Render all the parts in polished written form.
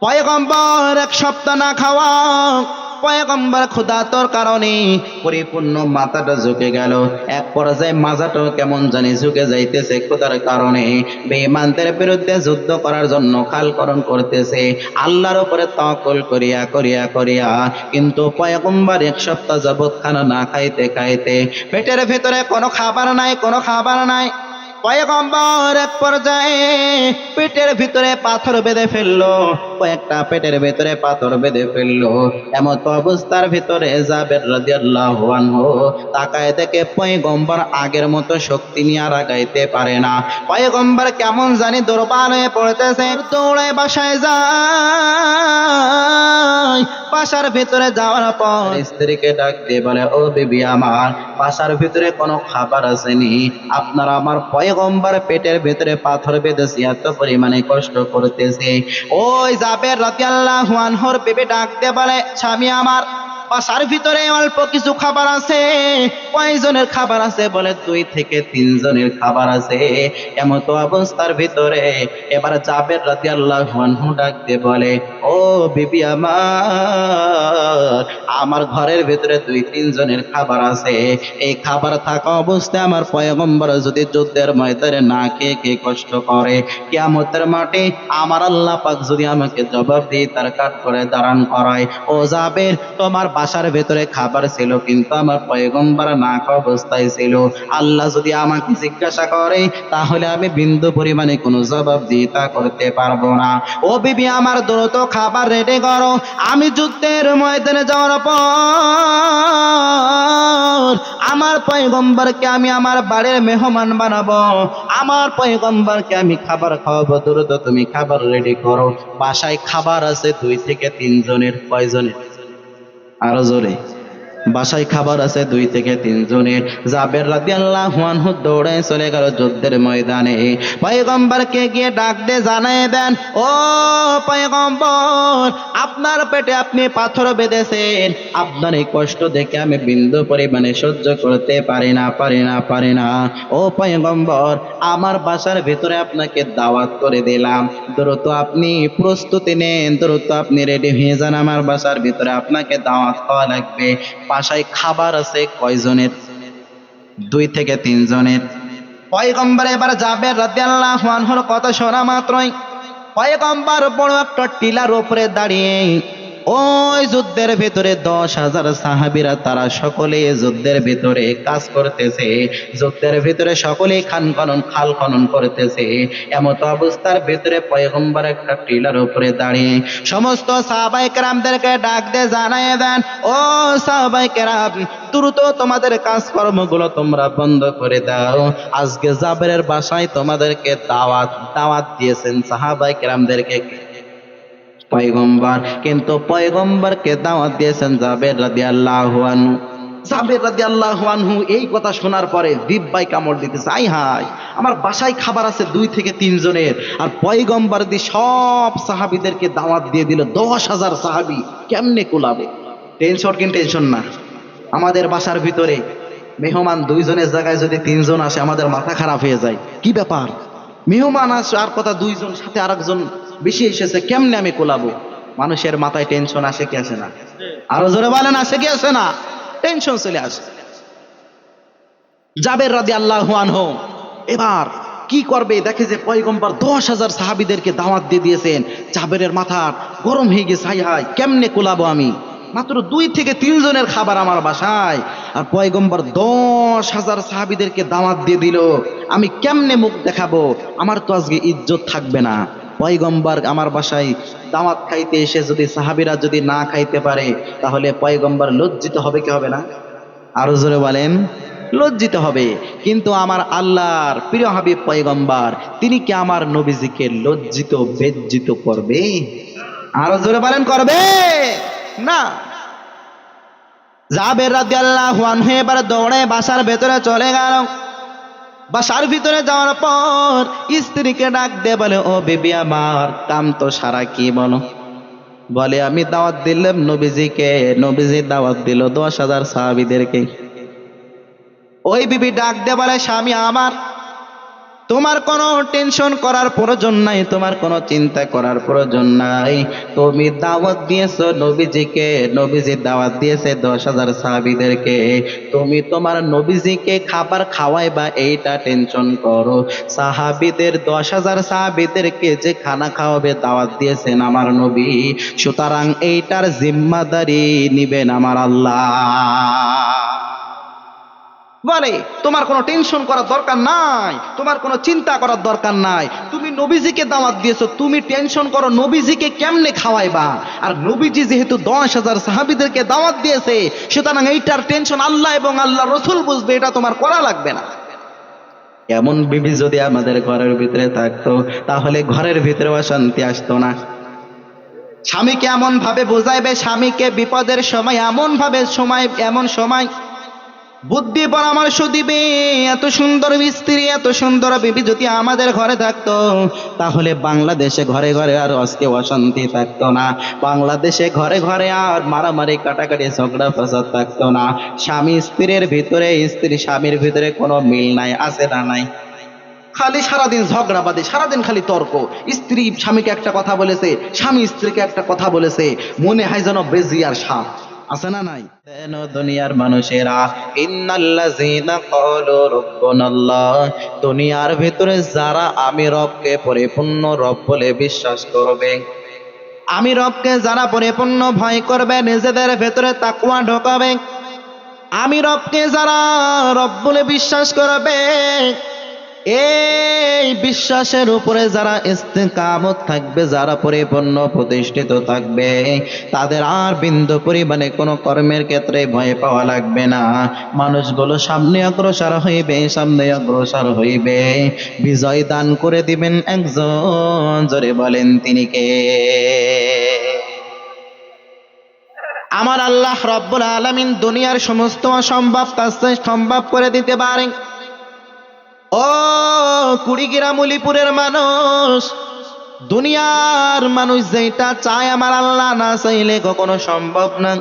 পয়গম্বর এক সপ্তাহ না খাওয়া, পয়গম্বর ক্ষুধার্তর কারণে পরিপূর্ণ মাথাটা ঝুঁকে গেল। এক পর্যায়ে মাথাটাও কেমন জানি ঝুঁকে যাইতেছে ক্ষুধার কারণে। বেঈমানদের বিরুদ্ধে যুদ্ধ করার জন্য কালকরণ করতেছে, আল্লাহর উপরে তাওয়াক্কুল করিয়া করিয়া করিয়া। কিন্তু পয়গম্বর এক সপ্তাহ যাবৎ খানা না খাইতে খাইতে পেটের ভিতরে কোনো খাবার নাই, কোনো খাবার নাই। পয়গম্বর এক পর্যায়ে পেটের ভিতরে পাথর বেঁধে ফেললো, কয়েকটা পেটের ভিতরে পাথর বেঁধে ফেললো। এমত অবস্থার ভিতরে জাবের রাদিয়াল্লাহু আনহু তাকায় দেখে পয়গম্বর আগের মতো শক্তি নিয়ে আর আগাইতে পারে না। পয়গম্বর কেমন জানি দুর্বল হয়ে পড়তেছে। দৌড়ে বাসায় যায়। বাসার ভিতরে যাওয়ার পর স্ত্রীকে ডাক দিয়ে বলে, ও বিবি আমার, বাসার ভিতরে কোনো খাবার আসেনি? আপনারা আমার পয়গম্বর পেটের ভিতরে পাথর বেঁধেছি, এত পরিমাণে কষ্ট করতেছে। ওই জাবের রাদিয়াল্লাহু আনহুর বিবি ডাক দিয়ে বলে, স্বামী আমার, বাসার ভিতরে অল্প কিছু খাবার আছে। কয়জনের খাবার আছে? বলে 2 থেকে 3 জনের খাবার আছে। এমতো অবস্থার ভিতরে এবার জাবের রাদিয়াল্লাহু আনহু ডাক দিয়ে বলে, ও বিবি আমার, আমার ঘরের ভিতরে 2-3 জনের খাবার আছে। এই খাবার থাকা অবস্থায় আমার পয়গম্বর যদি যুদ্ধের ময়দানে না খেয়ে খেয়ে কষ্ট করে, কিয়ামতের মাঠে আমার আল্লাহ পাক যদি আমাকে জবাব দিয়ে তার কাঠ করে দাঁড়ান করায়, ও জাবের, তোমার বাসার ভেতরে খাবার ছিল কিন্তু আমার পয়গম্বর না খাওয়া অবস্থায় ছিল। আল্লাহ যদি আমাকে জিজ্ঞাসা করে তাহলে আমি বিন্দু পরিমাণে কোনো জবাব দিয়ে তা করতে পারবো না। ও বিবি আমার, দ্রুত খাবার রেডি করো, আমি যুদ্ধের ময়দানে যাওয়ার পর আমার পয়গম্বরকে আমি আমার বাড়ির মেহমান বানাবো, আমার পয়গম্বরকে আমি খাবার খাওয়াবো। দ্রুত তুমি খাবার রেডি করো। বাসায় খাবার আছে 2 থেকে 3 জনের। কয়জনের? আরো জোরে। বাসায় খাবার আছে 2 থেকে 3 জনের। জাবের রাদিয়াল্লাহু আনহু দৌড়ে চলে গেল যুদ্ধের ময়দানে। পয়গম্বরকে গিয়ে ডাক দিয়ে জানায় দেন, ও পয়গম্বর, আপনার পেটে আপনি পাথর বেঁধেছেন, আপনার এই কষ্ট দেখে আমি বিন্দু পরিমাণে সহ্য করতে পারি না। ও পয়গম্বর, আমার বাসার ভিতরে আপনাকে দাওয়াত করে দিলাম, দ্রুত আপনি প্রস্তুতি নেন, দ্রুত আপনি রেডি হয়ে যান, আমার বাসার ভিতরে আপনাকে দাওয়াত খাওয়া লাগবে। বাসায় খাবার আছে কয়জনের? 2 থেকে 3 জনের। পয়গম্বর এবার জাবের রাদিয়াল্লাহু আনহুর কথা শোনা মাত্রই পয়গম্বর বড় একটা টিলার উপরে দাঁড়িয়ে ওই যুদ্ধের ভেতরে 10,000 সাহাবীরা তারা সকলে যুদ্ধের ভেতরে কাজ করতেছে, যুদ্ধের ভেতরে সকলেই খাল খনন করতেছে। এমত অবস্থার ভেতরে পয়গম্বর একটা টিলার উপরে দাঁড়িয়ে সমস্ত সাহাবায়ে কেরামদেরকে ডাক দিয়ে জানায় দেন, ও সাহাবায়ে কেরাম, দ্রুত তোমাদের কাজকর্মগুলো তোমরা বন্ধ করে দাও। আজকে জাবেরের বাসায় তোমাদেরকে দাওয়াত দিয়েছেন সাহাবায়ে কেরামদেরকে পয়গম্বর, কিন্তু পয়গম্বরকে দাওয়াত দিয়েছেন জাবের রাদিয়াল্লাহু আনহু। জাবের রাদিয়াল্লাহু আনহু এই কথা শোনার পরে দিব্যায় কামড় দিতেছে, আই হায়, আমার বাসায় খাবার আছে 2 থেকে 3 জনের, আর পয়গম্বর দি সব সাহাবীদেরকে দাওয়াত দিয়ে দিল, 10,000 সাহাবী, কেমনে কুলাবে? টেনশন না। আমাদের বাসার ভিতরে মেহমান 2 জনের জায়গায় যদি 3 জন আসে আমাদের মাথা খারাপ হয়ে যায়। কি ব্যাপার, মেহমান আসে আর কথা 2 জন, সাথে আরেকজন বেশি এসেছে, কেমনে আমি কোলাবো? মানুষের মাথায় টেনশন আসে কি আসে না? আরো জোরে বলেন, আসে কি আসে না? টেনশন চলে আসে। জাবের রাদিয়াল্লাহু আনহু এবার কি করবে? দেখে যে পয়গম্বর 10,000 সাহাবীদেরকে দাওয়াত দিয়ে দিয়েছেন। জাবেরের মাথা গরম হয়ে গেছে, হাই হাই, কেমনে কোলাবো আমি? মাত্র 2 থেকে 3 জনের খাবার আমার বাসায়, আর পয়গম্বর 10,000 সাহাবীদেরকে দাওয়াত দিয়ে দিল, আমি কেমনে মুখ দেখাবো? আমার তো আজকে ইজ্জত থাকবে না। পয়গম্বর আমার বাসায় দাওয়াত খাইতে এসে যদি সাহাবীরা যদি না খাইতে পারে তাহলে পয়গম্বর লজ্জিত হবে কি হবে না? আরো জোরে বলেন, লজ্জিত হবে। কিন্তু আমার আল্লাহর প্রিয় হাবিব পয়গম্বর, তিনি কি আমার নবীজিকে লজ্জিত বেজ্জিত করবে? আরো জোরে বলেন, করবে না। জাবের রাদিয়াল্লাহু আনহু এবার দৌড়ে বাসার ভেতরে চলে গেল। বাসার ভিতরে যাওয়ার পর স্ত্রীকে ডাক দিয়ে বলে, ও বিবি আমার, কাম তো সারা কি বলো? বলে, আমি দাওয়াত দিলাম নবীজিকে, নবীজি দাওয়াত দিল 10,000 সাহাবীদেরকে। ওই বিবি ডাক দিয়ে বলে, স্বামী আমার, তোমার কোনো টেনশন করার প্রয়োজন নাই, তোমার কোনো চিন্তা করার প্রয়োজন নাই। তুমি দাওয়াত দিয়েছো নবীজিকে, নবীজি দাওয়াত দিয়েছে 10,000 সাহাবীদেরকে, তুমি তোমার নবীজিকে খাবার খাওয়াইবা এইটা টেনশন করো। সাহাবীদের 10,000 সাহাবীদেরকে যে খানা খাওয়াবে দাওয়াত দিয়েছেন আমার নবী, সুতরাং এইটার জিম্মাদারি নিবেন আমার আল্লাহ। বলে তোমার কোনো টেনশন করার দরকার নাই, তোমার কোনো চিন্তা করার দরকার নাই। তুমি নবীজিকে দাওয়াত দিয়েছো, তুমি টেনশন করো নবীজিকে কেমনে খাওয়াইবা। আর নবীজি যেহেতু 10,000 সাহাবীদেরকে দাওয়াত দিয়েছে, সুতরাং এইটার টেনশন আল্লাহ এবং আল্লাহ রসুল বুঝবে, এটা তোমার করা লাগবে না। এমন বিবি যদি আমাদের ঘরের ভিতরে থাকতো, তাহলে ঘরের ভিতরে অশান্তি আসতো না। স্বামীকে এমন ভাবে বোঝাইবে, স্বামীকে বিপদের সময় এমন ভাবে এমন সময় বুদ্ধি পরামর্শ দিবে। এত সুন্দর স্ত্রী, এত সুন্দর বিবি যদি আমাদের ঘরে থাকতো, তাহলে বাংলাদেশে ঘরে ঘরে আর আজকে অশান্তি থাকতো না। বাংলাদেশে ঘরে ঘরে আর মারামারি কাটাকাটি ঝগড়া ফসাদ থাকতো না। স্বামী স্ত্রীর ভিতরে, স্ত্রী স্বামীর ভিতরে কোনো মিল নাই, আছে না নাই? খালি সারাদিন ঝগড়াবাদী, সারাদিন খালি তর্ক। স্ত্রী স্বামীকে একটা কথা বলেছে, স্বামী স্ত্রীকে একটা কথা বলেছে, মনে হয় যেন বেজি আর সাপ, আছে না নাই? দেন দুনিয়ার মানুষেরা, ইন্নাল্লাযীনা ক্বালু রাব্বুনাল্লাহ, দুনিয়ার ভিতরে যারা আমি রবকে পরিপূর্ণ রব বলে বিশ্বাস করবে, আমি রবকে যারা পরিপূর্ণ ভয় করবে, নিজেদের ভেতরে তাকওয়া ঢোকাবে, আমি রবকে যারা রব বলে বিশ্বাস করবে, এই বিশ্বাসের উপরে যারা ইস্তেকামত থাকবে, যারা পরিপূর্ণ প্রতিষ্ঠিত থাকবে, তাদের আর বিন্দু পরিমাণে কোনো কর্মের ক্ষেত্রে ভয় পাওয়া লাগবে না। মানুষগুলো সামনে অগ্রসর হইবে, সামনে অগ্রসর হইবে। বিজয় দান করে দিবেন একজন, জোরে বলেন তিনি কে? আমার আল্লাহ রব্বুল আলামিন দুনিয়ার সমস্ত অসম্ভব কাজকে সম্ভব করে দিতে পারেন। ও কুড়িগ্রাম উলিপুরের মানুষ, দুনিয়ার মানুষ যেটা চায় আমার আল্লাহ না চাইলে কখনো সম্ভব না।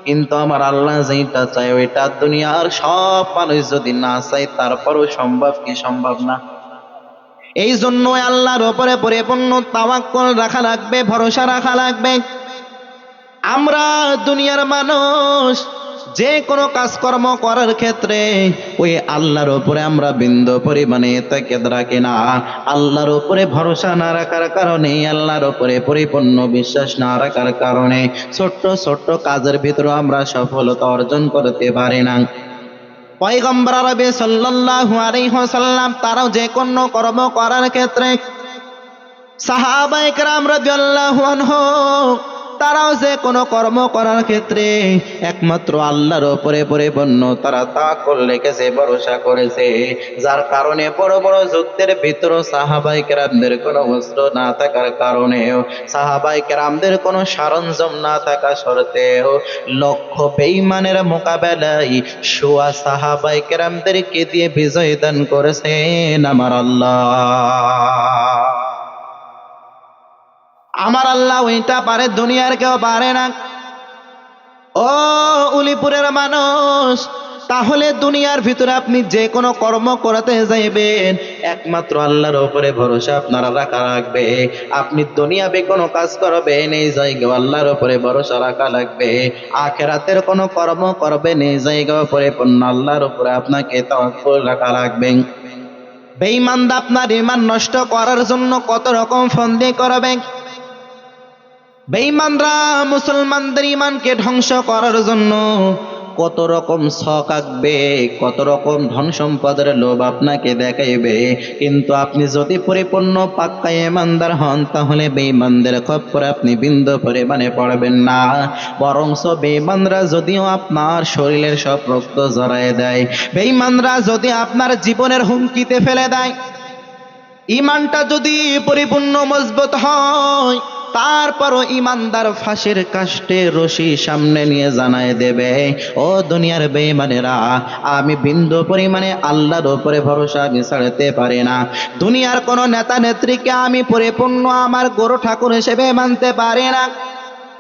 কিন্তু আমার আল্লাহ যেটা চায় ওইটা দুনিয়ার সব মানুষ যদি না চায় তারপরও সম্ভব কি সম্ভব না? এই জন্য আল্লাহর উপরে পরিপূর্ণ তাওয়াক্কুল রাখা লাগবে, ভরসা রাখা লাগবে। আমরা দুনিয়ার মানুষ যে কোনো কাজকর্ম করার ক্ষেত্রে ওই আল্লাহর উপরে আমরা বিন্দু পরিমাণে তাকিদ রাখি না। আল্লাহর উপরে ভরসা না রাখার কারণে, আল্লাহর উপরে পরিপূর্ণ বিশ্বাস না রাখার কারণে ছোট্ট ছোট্ট কাজের ভিতরে আমরা সফলতা অর্জন করতে পারি না। পয়গম্বর আরবি সাল্লাল্লাহু আলাইহি ওয়াসাল্লাম তারাও যে কোনো কর্ম করার ক্ষেত্রে, সাহাবায়ে কেরাম রাদিয়াল্লাহু আনহু তারাও যে কোনো কর্ম করার ক্ষেত্রে একমাত্র আল্লাহর উপরে পরিপূর্ণ তারা তাওয়াক্কুল রেখেছে, ভরসা করেছে। যার কারণে বড় বড় যুদ্ধের ভিতর সাহাবায়ে কেরামদের কোনো অস্ত্র না থাকার কারণেও, সাহাবায়ে কেরামদের কোনো সরঞ্জাম না থাকা সত্ত্বেও লক্ষ বেঈমানের মোকাবেলায় সোয়া সাহাবায়ে কেরামদেরকে দিয়ে বিজয় দান করেছেন আমার আল্লাহ। আমার আল্লাহ ওইটা পারে, দুনিয়ার কেউ পারে না। ও উলিপুরের মানুষ, তাহলে দুনিয়ার ভিতরে আপনি যে কোনো কর্ম করতে যাইবেন একমাত্র আল্লাহর উপরে ভরসা আপনারা রাখা লাগবে। আপনি দুনিয়াবে কোনো কাজ করবেন এই জায়গায় আল্লাহর উপরে ভরসা রাখা লাগবে। আখিরাতের কোনো কর্ম করবেন এই জায়গায় পরিপূর্ণ আল্লাহর উপরে আপনাকে তাওয়াক্কুল রাখা লাগবে। বেঈমানরা আপনার ঈমান নষ্ট করার জন্য কত রকম ফন্দি করবে, বেঈমানরা মুসলমানদের ঈমানকে ধ্বংস করার জন্য কত রকম ছক আঁকবে, কত রকম ধন সম্পদের লোভ আপনাকে দেখাইবে। কিন্তু আপনি যদি পরিপূর্ণ পাক্কা ঈমানদার হন তাহলে বেঈমানদের খপ্পরে আপনি বিন্দু পরিমাণে পড়বেন না। বরংস বেঈমানরা যদিও আপনার শরীরের সব রক্ত ঝরায় দেয়, বেঈমানরা যদি আপনার জীবনের হুমকিতে ফেলে দেয়, ঈমানটা যদি পরিপূর্ণ মজবুত হয় তারপরও ঈমানদার ফাঁসির কাষ্টে রশি সামনে নিয়ে জানায় দেবে, ও দুনিয়ার বেঈমানেরা, আমি বিন্দু পরিমাণে আল্লাহর উপরে ভরসা আমি ছাড়তে পারি না। দুনিয়ার কোনো নেতা নেত্রীকে আমি পরিপূর্ণ আমার গুরু ঠাকুর হিসেবে মানতে পারি না।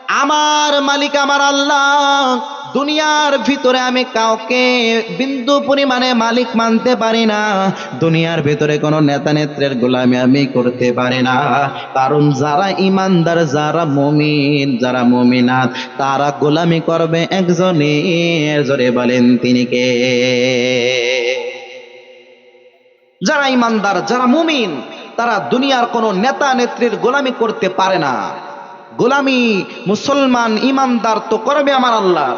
আমার মালিক আমার আল্লাহ। দুনিয়ার ভিতরে আমি কাউকে বিন্দু পরিমাণে মালিক মানতে পারি না। দুনিয়ার ভিতরে কোনো নেতা নেত্রের গোলামি আমি করতে পারি না। কারণ যারা ইমানদার, যারা মুমিন, যারা মুমিনাত, তারা গোলামি করবে একজনের। জোরে বলেন তিনি কে? যারা ইমানদার, যারা মুমিন, তারা দুনিয়ার কোনো নেতা নেত্রীর গোলামি করতে পারে না। গোলামি মুসলমান ইমানদার তো করবে আমার আল্লাহ।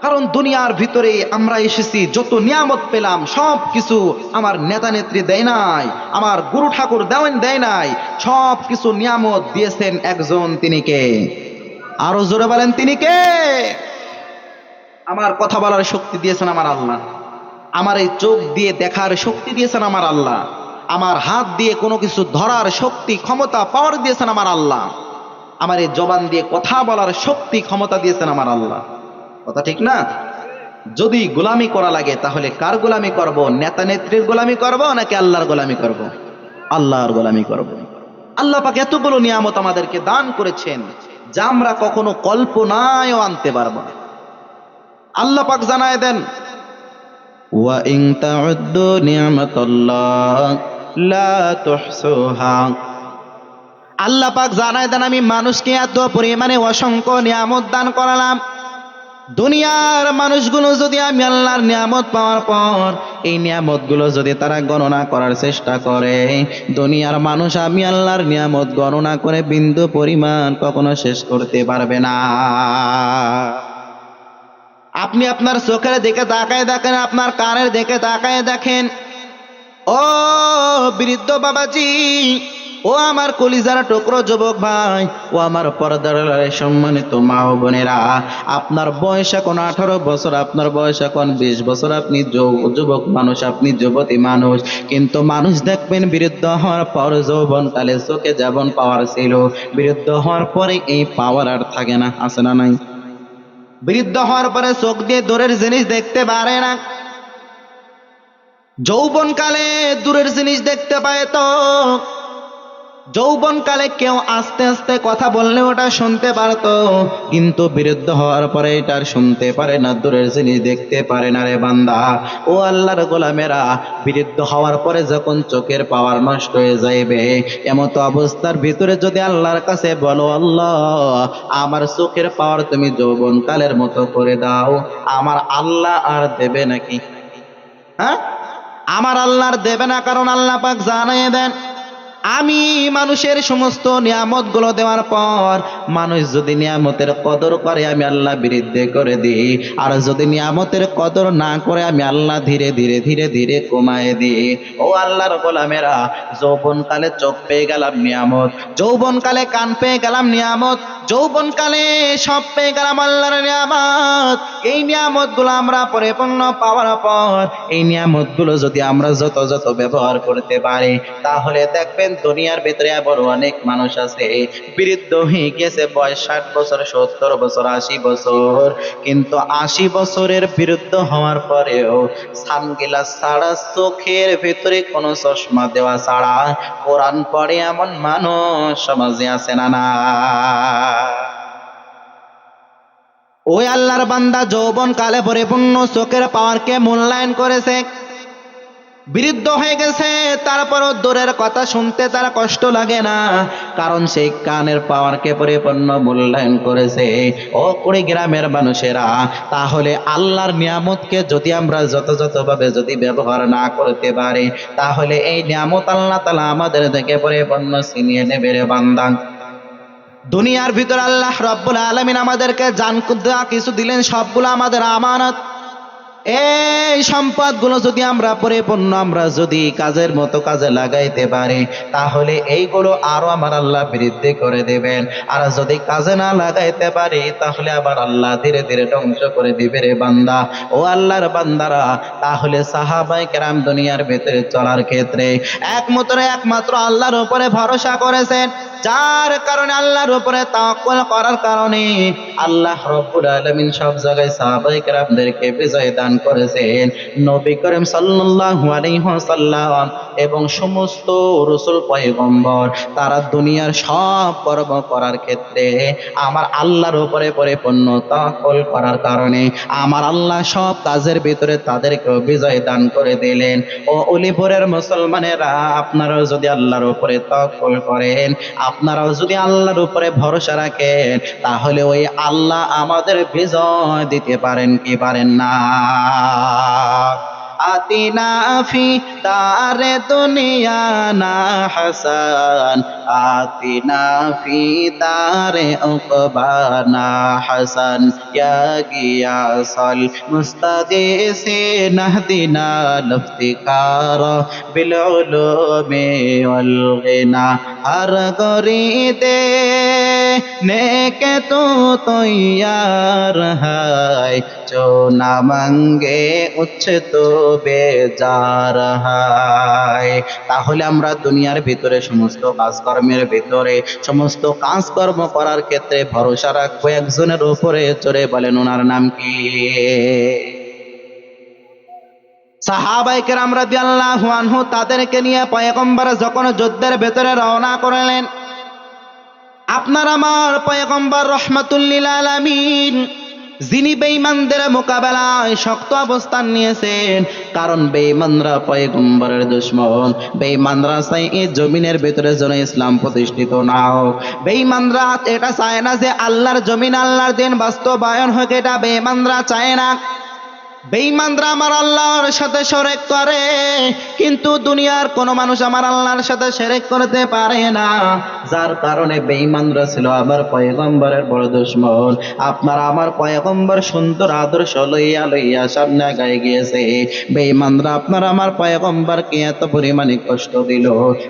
কারণ দুনিয়ার ভিতরে আমরা এসেছি, যত নিয়ামত পেলাম সব কিছু আমার নেতা নেত্রী দেয় নাই, আমার গুরু ঠাকুর দেয় নাই। সব কিছু নিয়ামত দিয়েছেন একজন, তিনি কে? আরো জোরে বলেন তিনি কে? আমার কথা বলার শক্তি দিয়েছেন আমার আল্লাহ। আমার এই চোখ দিয়ে দেখার শক্তি দিয়েছেন আমার আল্লাহ। আমার হাত দিয়ে কোনো কিছু ধরার শক্তি, ক্ষমতা, পাওয়ার দিয়েছেন আমার আল্লাহ। আমার এই জবান দিয়ে কথা বলার শক্তি, ক্ষমতা দিয়েছেন আমার আল্লাহ। কথা ঠিক না? যদি গোলামি করা লাগে তাহলে কার গোলামি করব? নেতা নেত্রীর গোলামি করব নাকি আল্লাহর গোলামি করব? আল্লাহর গোলামি করব। আল্লাহ পাক এতগুলো নিয়ামত আমাদেরকে দান করেছেন যা আমরা কখনো কল্পনায়ও আনতে পারবো না। আল্লাহ পাক জানায় দেন, ওয়া ইন তাউদ্দু নি'মাতাল্লাহ লা তুহসুহা। আল্লাহ পাক জানায় দেন, আমি মানুষকে এত পরিমাণে অসংখ্য নিয়ামত দান করালাম। দুনিয়ার মানুষগুলো যদি আমি আল্লাহর নিয়ামত পাওয়ার পর এই নিয়ামতগুলো যদি তারা গণনা করার চেষ্টা করে, দুনিয়ার মানুষ আমি আল্লাহর নিয়ামত গণনা করে বিন্দু পরিমাণ কখনো শেষ করতে পারবে না। আপনি আপনার চোখের দিকে তাকায় দেখেন, আপনার কানের দিকে তাকায় দেখেন। ও বৃদ্ধ বাবাজি, ও আমার কলিজার টুকরো যুবক ভাই, ও আমার পর্দার সম্মানিত মা ও বোনেরা, আপনার বয়স এখন 18 বছর, আপনার বয়স এখন 20 বছর, আপনি যুবক মানুষ, আপনি যুবতী মানুষ। কিন্তু মানুষ দেখবেন বৃদ্ধ হওয়ার পর যৌবনকালে চোখে যেমন পাওয়ার ছিল, বৃদ্ধ হওয়ার পরে এই পাওয়ার আর থাকে না। আছে না নাই? বৃদ্ধ হওয়ার পরে চোখ দিয়ে দূরের জিনিস দেখতে পারে না। যৌবনকালে দূরের জিনিস দেখতে পায় তো। যৌবনকালে কেউ আস্তে আস্তে কথা বললে ওটা শুনতে পারতো, কিন্তু বৃদ্ধ হওয়ার পরে এটা শুনতে পারে না, দূরের জিনিস দেখতে পারে না। রে বান্দা, ও আল্লাহর গোলামেরা, বৃদ্ধ হওয়ার পরে যখন চোখের পাওয়ার নষ্ট হয়ে যাইবে, এমতো অবস্থার ভিতরে যদি আল্লাহর কাছে বলো, আল্লাহ আমার চোখের পাওয়ার তুমি যৌবনকালের মতো করে দাও, আমার আল্লাহ আর দেবে নাকি? হ্যাঁ, আমার আল্লাহর দেবে না। কারণ আল্লাহ পাক জানিয়ে দেন, আমি মানুষের সমস্ত নিয়ামত গুলো দেওয়ার পর মানুষ যদি নিয়ামতের কদর করে আমি আল্লাহ বৃদ্ধি করে দিই, আর যদি নিয়ামতের কদর না করে আমি আল্লাহ ধীরে ধীরে ধীরে ধীরে কমায় দিই। ও আল্লাহর গোলামেরা, যৌবনকালে চোখ পেয়ে গেলাম নিয়ামত, যৌবনকালে কান পেয়ে গেলাম নিয়ামত, যৌবনকালে সব পেয়ে গেলাম আল্লাহর নিয়ামত। এই নিয়ামত গুলো আমরা পরিপূর্ণ পাওয়ার পর এই নিয়ামত গুলো যদি আমরা যত যত ব্যবহার করতে পারি, তাহলে দেখবেন দুনিয়ার ভিতরে আবার অনেক মানুষ আছে বৃদ্ধ হয়ে গেছে, বয়স 60 বছর, 70 বছর, 80 বছর, কিন্তু 80 বছরের বৃদ্ধ হওয়ার পরেও সানগ্লাস ছাড়া, চোখের ভিতরে কোনো চশমা দেওয়া ছাড়া কোরআন পড়ে এমন মানুষ সমাজে আছে না? না। ওই আল্লাহর বান্দা যৌবন কালে পরিপূর্ণ চোখের পাওয়ারকে মূল্যায়ন করেছে, বৃদ্ধ হয়ে গেছে, তারপরও দূরের কথা শুনতে তার কষ্ট লাগে না, কারণ সেই কানের পাওয়ারকে পরিপূর্ণ মূল্যায়ন করেছে। ও কুড়িগ্রামের মানুষেরা, তাহলে আল্লাহর নিয়ামতকে যদি আমরা যথাযথভাবে যদি ব্যবহার না করতে পারি, তাহলে এই নিয়ামত আল্লাহ তাআলা আমাদের থেকে পরিপূর্ণ ছিনিয়ে নেবে। রে বান্দা, দুনিয়ার ভিতর আল্লাহ রাব্বুল আলামিন আমাদেরকে জান কিছু দিলেন, সবগুলো আমাদের আমানত। এই সম্পদগুলো যদি আমরা পরিপূর্ণ আমরা যদি কাজের মতো কাজে লাগাইতে পারি, তাহলে এইগুলো আরো আমার আল্লাহ বৃদ্ধি করে দেবেন। আর যদি কাজে না লাগাইতে পারি, তাহলে আবার আল্লাহ ধীরে ধীরে ধ্বংস করে দিবে। রে বান্দা, ও আল্লাহর বান্দারা, তাহলে সাহাবায়ে কেরাম দুনিয়ার ভিতরে চলার ক্ষেত্রে একমাত্র আল্লাহর উপরে ভরসা করেছেন, যার কারণে আল্লাহর উপরে তাওয়াক্কুল করার কারণে আল্লাহ রাব্বুল আলামিন সব জায়গায় সাহাবায়ে কেরামদেরকে বিজয় দান করেছেন নবী করিম সাল্লাল্লাহু আলাইহি ওয়াসাল্লাম এবং সমস্ত রাসূল পয়গম্বর তারা দুনিয়ার সব কর্ম করার ক্ষেত্রে আমার আল্লাহর উপরে পরিপূর্ণ তাওয়াক্কুল করার কারণে আমার আল্লাহ সব কাজের ভিতরে তাদেরকে বিজয় দান করে দিলেন। ও অলিপুরের মুসলমানেরা, আপনারাও যদি আল্লাহর উপরে তাওয়াক্কুল করেন, আপনারাও যদি আল্লাহর উপরে ভরসা রাখেন, তাহলে ওই আল্লাহ আমাদের বিজয় দিতে পারেন কি পারেন না? আতিনা ফি দারে দুনিয়া না হাসান, আতিনা ফি দারে উকবানা হাসান, ইয়া গিয়াসাল মুস্তাগিসিন নাহদিনা লিফতিকার বিল উলুমি ওয়াল গিনা। হর গরিদে নেকে তো তৈয়ার হায়, जो ना मांगे उच्च तो বেজার হয়। তাহলে আমরা দুনিয়ার ভিতরে সমস্ত কাজকর্মের ভিতরে সমস্ত কাজকর্ম করার ক্ষেত্রে ভরসা রাখবো একজনের উপরে। জোরে বলেন ওনার নাম কি? সাহাবায়ে কেরাম রাদিয়াল্লাহু আনহু তাদেরকে নিয়ে পয়গম্বর যখন যুদ্ধের ভেতরে রওনা করলেন, আপনার আমার পয়গম্বর রাহমাতুল লিল আলামিন যিনি বেঈমানদের মোকাবেলায় শক্ত অবস্থান নিয়েছেন, কারণ বেঈমানরা পয়গম্বরের দুশমন। বেঈমানরা চায় এই জমিনের ভিতরে যেন ইসলাম প্রতিষ্ঠিত না হোক। বেঈমানরা এটা চায় না যে আল্লাহর জমিন আল্লাহর দিন বাস্তবায়ন হোক, এটা বেঈমানরা চায় না। বেঈমানরা আমার আল্লাহর সাথে শরীক করে, কিন্তু দুনিয়ার কোন মানুষ আমার আল্লাহর সাথে শরীক করতে পারে না। যার কারণে বেঈমানরা ছিল আমার পয়গম্বরের বড় দুশমন। আপনারা আমার পয়গম্বর সুন্দর আদর্শ লইয়া লইয়া সামনে আগায় গিয়েছে। বেঈমানরা আপনারা আমার পয়গম্বরকে এত পরিমাণে কষ্ট দিল,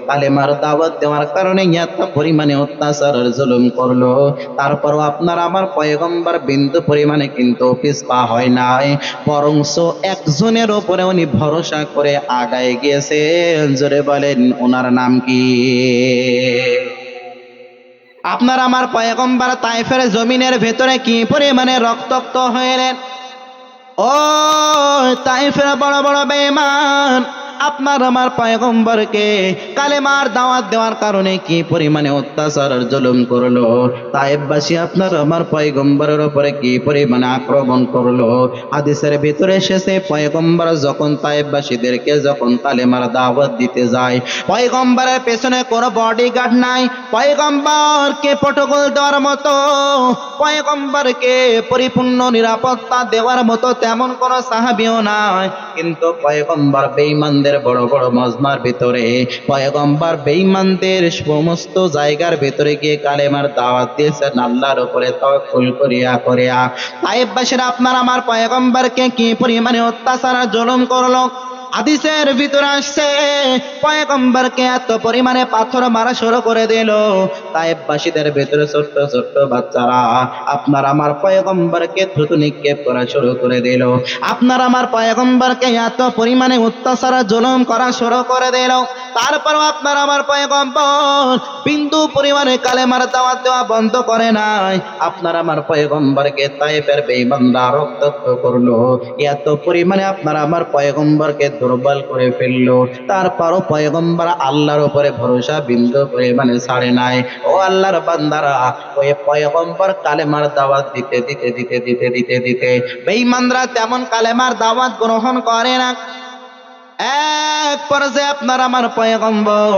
কালেমার দাওয়াত দেওয়ার কারণে এত পরিমাণে অত্যাচার আর জুলুম করলো। তারপরও আপনারা আমার পয়গম্বর বিন্দু পরিমাণে কিন্তু পিছপা হয় নাই, বরংস একজনের উপরে উনি ভরসা করে আগায় গিয়েছেন। জোরে বলেন ওনার নাম কি? আপনার আমার পয়গম্বর তায়েফের জমিনের ভেতরে কি পরিমাণে রক্তাক্ত হলেন। ও তায়েফের বড় বড় বেঈমান আপনার আমার পয়গম্বরকে কালেমার দাওয়াত দেওয়ার কারণে কি পরিমাণে অত্যাচার আর জুলুম করলো। তায়েফবাসী আপনার আমার পয়গম্বরের উপরে কি পরিমাণে আক্রমণ করলো। হাদিসের ভিতরে এসেছে পয়গম্বর যখন তায়েফবাসীদেরকে যখন কালেমার দাওয়াত দিতে যায়, পয়গম্বরের পেছনে কোনো বডিগার্ড নাই, পয়গম্বরকে প্রটোকল দেওয়ার মতো, পয়গম্বরকে পরিপূর্ণ নিরাপত্তা দেওয়ার মতো তেমন কোনো সাহাবীও নাই। কিন্তু পয়গম্বর বেঈমানদের বড় বড় মজমার ভিতরে, পয়গম্বর বেঈমানদের সমস্ত জায়গার ভিতরে গিয়ে কালেমার দাওয়াত দিয়েছেন আল্লাহর উপরে তাওয়াক্কুল করিয়া করিয়া। তায়েফবাসীরা আপনার আমার পয়গম্বরকে কি পরিমাণে অত্যাচার আর জুলুম করলো। হাদিসের ভিতরে আসছে পয়গম্বরকে এত পরিমাণে পাথর মারা শুরু করে দিল। তায়েফবাসীদের ভিতরে ছোট্ট ছোট্ট বাচ্চারা আপনার আমার পয়গম্বরকে থুতু নিক্ষেপ করা শুরু করে দিল। আপনার আমার পয়গম্বরকে এত পরিমাণে অত্যাচার জুলুম করা শুরু করে দিল। তারপরও আপনার আমার পয়গম্বর বিন্দু পরিমাণে কালেমার দাওয়াত দেওয়া বন্ধ করে নাই। আপনার আমার পয়গম্বরকে তায়েফের বেঈমানরা রক্তাক্ত করলো, এত পরিমাণে আপনার আমার পয়গম্বরকে দুর্বল করে ফেললো। তারপরও পয়গম্বর আল্লাহর উপরে ভরসা বিন্দু পরিমাণে ছাড়ে নাই। ও আল্লাহর বান্দারা, ওই পয়গম্বর কালেমার দাওয়াত দিতে দিতে দিতে দিতে দিতে দিতে বেঈমানরা তেমন কালেমার দাওয়াত গ্রহণ করে না। এক পর্যায়ে আপনার আমার পয়গম্বর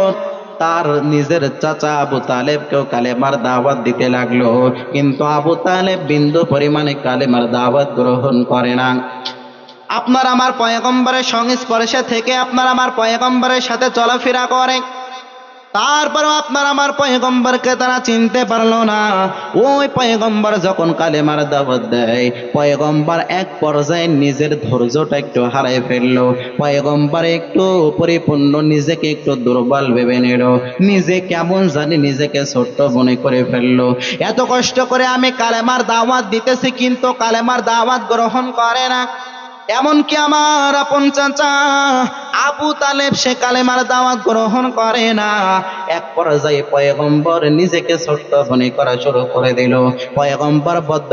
তার নিজের চাচা আবু তালেবকেও কালেমার দাওয়াত দিতে লাগলো, কিন্তু আবু তালেব বিন্দু পরিমাণে কালেমার দাওয়াত গ্রহণ করে না। আপনার আমার পয়গম্বরের সংস্পর্শে থেকে আপনার আমার পয়গম্বরের সাথে চলাফেরা করে, তারপরও আপনার আমার পয়গম্বরকে তারা চিনতে পারলো না। ওই পয়গম্বর যখন কালেমার দাওয়াত দেয়, পয়গম্বর এক পর্যায়ে নিজের ধৈর্যটা একটু হারায় ফেললো। পয়গম্বর একটু পরিপূর্ণ নিজেকে একটু দুর্বল ভেবে নিল, নিজে কেমন জানি নিজেকে ছোট্ট মনে করে ফেললো। এত কষ্ট করে আমি কালেমার দাওয়াত দিতেছি, কিন্তু কালেমার দাওয়াত গ্রহণ করে না। এমনকি আমার আপন চাচা আবু তালেব সে কালেমার দাওয়াত গ্রহণ করে না। এক পর্যায়ে পয়গম্বর নিজেকে ছোট্ট মনে করা শুরু করে দিল। পয়গম্বর বড্ড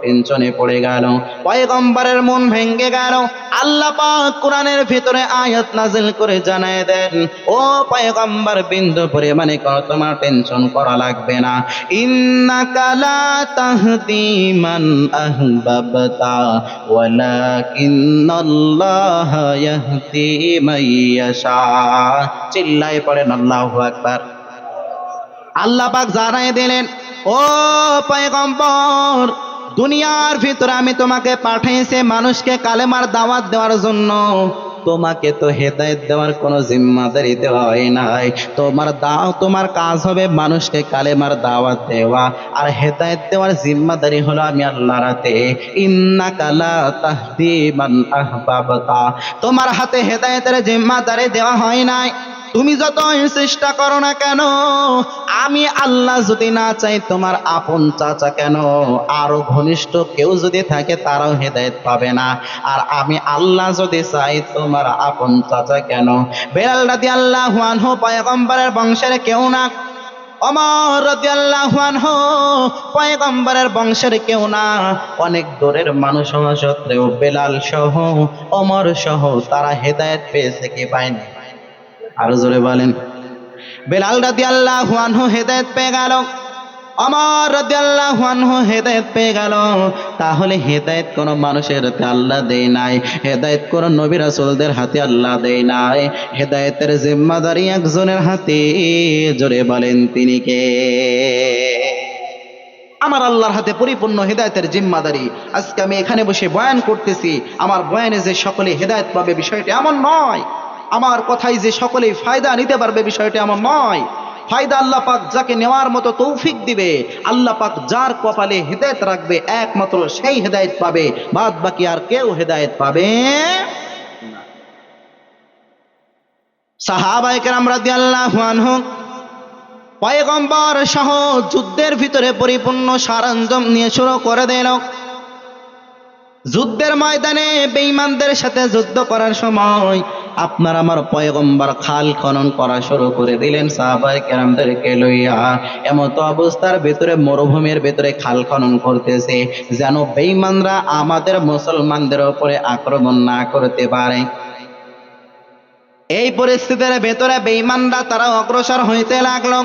টেনশনে পড়ে গেল। পয়গম্বরের মন ভেঙে গেল। আল্লাহ পাক কোরআনের ভিতরে আয়াত নাযিল করে জানায় দেন, ও পয়গম্বর বিন্দু পরিমাণে কোনো তোমার টেনশন করা লাগবে না। ইন্নাকা লা তাহদি মান আহবাবতা ওয়ালাকিন্নাল্লাহ ইয়াহদি মান ইয়াশা। চিল্লায়ে পড়েন আল্লাহু আকবার। আল্লাহ পাক জানায় দিলেন, ও পয়গম্বর, দুনিয়ার ভিতরে আমি তোমাকে পাঠিয়েছি মানুষকে কালেমার দাওয়াত দেওয়ার জন্য। তোমাকে তো হেদায়েত দেওয়ার কোনো জিম্মাদারি দেওয়া হয় নাই। তোমার কাজ হবে মানুষকে কালেমার দাওয়াত দেওয়া, আর হেদায়েত দেওয়ার জিম্মাদারি হলো আমি আল্লাহর হাতে। ইন্নাকা লা তাহদি মান আহবাবতা, তোমার হাতে হেদায়েতের জিম্মাদারি দেওয়া হয় নাই। তুমি যতই চেষ্টা করো না কেন, আমি আল্লাহ যদি না চাই, তোমার আপন চাচা কেন, আরো ঘনিষ্ঠ কেউ যদি থাকে তারাও হেদায়েত পাবে না। আর আমি আল্লাহ যদি চাই, তোমার আপন চাচা কেন। বেলাল রাদিয়াল্লাহু আনহু পয়গম্বরের বংশের কেউ না। ওমর রাদিয়াল্লাহু আনহু পয়গম্বরের বংশের কেউ না। অনেক দূরের মানুষ হওয়া সত্ত্বেও বেলাল সহ ওমর সহ তারা হেদায়েত পেয়েছে কি পায়নি? আরো জোরে বলেন। বেলাল রাদিয়াল্লাহু আনহু হেদায়েত পেয়ে গেল, ওমর রাদিয়াল্লাহু আনহু হেদায়েত পেয়ে গেল। তাহলে হেদায়েত কোন মানুষের হাতে আল্লাহ দেয় নাই, হেদায়েত কোন নবী রাসূলদের হাতে আল্লাহ দেয় নাই। হেদায়েতের জিম্মাদারি একজনের হাতে। জোরে বলেন তিনি কে? আমার আল্লাহর হাতে পরিপূর্ণ হেদায়েতের জিম্মাদারি। আজকে আমি এখানে বসে বয়ান করতেছি, আমার বয়ানে যে সকলে হেদায়েত পাবে বিষয়টি এমন নয়। আমার কথাই যে সকলেই ফায়দা নিতে পারবে বিষয়টি এমন নয়। ফায়দা আল্লাহ পাক যাকে নেওয়ার মতো তৌফিক দিবে, আল্লাহ পাক যার কপালে হেদায়েত রাখবে একমাত্র সেই হেদায়েত পাবে, বাদ বাকি আর কেউ হেদায়েত পাবে না। সাহাবায়ে কেরাম রাদিয়াল্লাহু আনহুম পয়গম্বর সহ যুদ্ধের ভিতরে পরিপূর্ণ সরঞ্জাম নিয়ে শুরু করে দিল। যুদ্ধের ময়দানে বেঈমানদের সাথে যুদ্ধ করার সময় আপনার আমার পয়গম্বর খাল খনন করা শুরু করে দিলেন সাহাবায়ে কেরামদেরকে লইয়া। এমতো অবস্থার ভিতরে মরুভূমির ভিতরে খাল খনন করতেছে, যেন বেঈমানরা আমাদের মুসলমানদের উপরে আক্রমণ না করতে পারে। এই পরিস্থিতির ভেতরে বেঈমানরা তারা অগ্রসর হইতে লাগলো।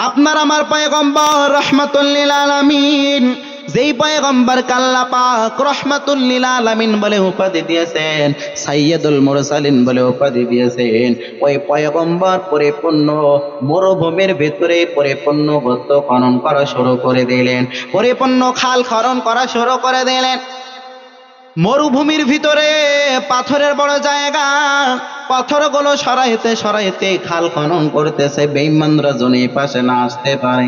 আপনার আমার পয়গম্বর রাহমাতুল লিল আলামিন, যেই পয়গম্বরকে আল্লাহ পাক রাহমাতুল লিল আলামিন বলে উপাধি দিয়েছেন, সাইয়্যিদুল মুরসালিন বলে উপাধি দিয়েছেন, ওই পয়গম্বর পরিপূর্ণ মরুভূমির ভিতরে পরিপূর্ণ গর্ত খনন করা শুরু করে দিলেন, পরিপূর্ণ খাল খনন করা শুরু করে দিলেন। মরুভূমির ভিতরে পাথরের বড় জায়গা, পাথরগুলো সরাইতে সরাইতে খাল খনন করতেছে, বেঈমানরা যেন এই পাশে না আসতে পারে।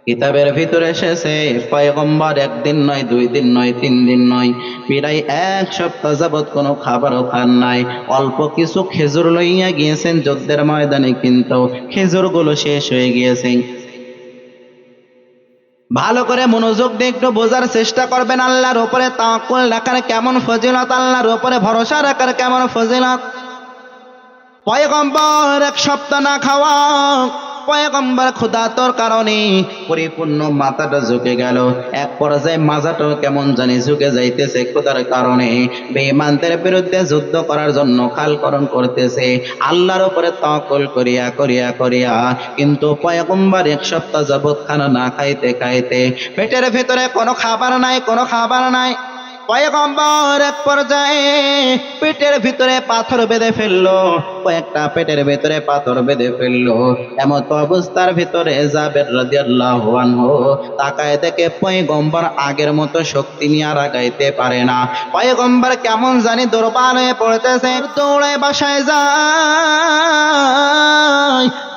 কিতাবের ভিতরে এসেছে পয়গম্বর একদিন নয়, 2 দিন নয়, 3 দিন নয়, প্রায় 1 সপ্তাহ যাবৎ কোনো খাবারও খান নাই। অল্প কিছু খেজুর লইয়া গিয়েছেন যুদ্ধের ময়দানে, কিন্তু খেজুরগুলো শেষ হয়ে গিয়েছে। ভালো করে মনোযোগ দিয়ে একটু বোঝার চেষ্টা করবেন। আল্লাহর উপরে তাওয়াক্কুল রাখার কেমন ফজিলত, আল্লাহর উপরে ভরসা রাখার কেমন ফজিলত। পয়গম্বর 1 সপ্তাহ না খাওয়া, পয়গম্বর ক্ষুধার্তর কারণে পরিপূর্ণ মাথাটা ঝুঁকে গেল। এক পর্যায়ে মাথাটাও কেমন জানি ঝুঁকে যাইতেছে ক্ষুধার কারণে। বেঈমানদের বিরুদ্ধে যুদ্ধ করার জন্য খাল খনন করতেছে আল্লাহর উপরে তাওয়াক্কুল করিয়া করিয়া করিয়া। কিন্তু পয়গম্বর 1 সপ্তাহ যাবৎ খানা না খাইতে খাইতে পেটের ভিতরে কোনো খাবার নাই, কোনো খাবার নাই। পয়গম্বর এক পর্যায়ে পেটের ভিতরে পাথর বেঁধে ফেললো, কয়েকটা পেটের ভিতরে পাথর বেঁধে ফেললো। এমত অবস্থার ভিতরে জাবের রাদিয়াল্লাহু আনহু তাকায় দেখে পয়গম্বর আগের মতো শক্তি নিয়ে আর আগাইতে পারে না। পয়গম্বর কেমন জানি দুর্বল হয়ে পড়তেছে। দৌড়ে বাসায় যায়।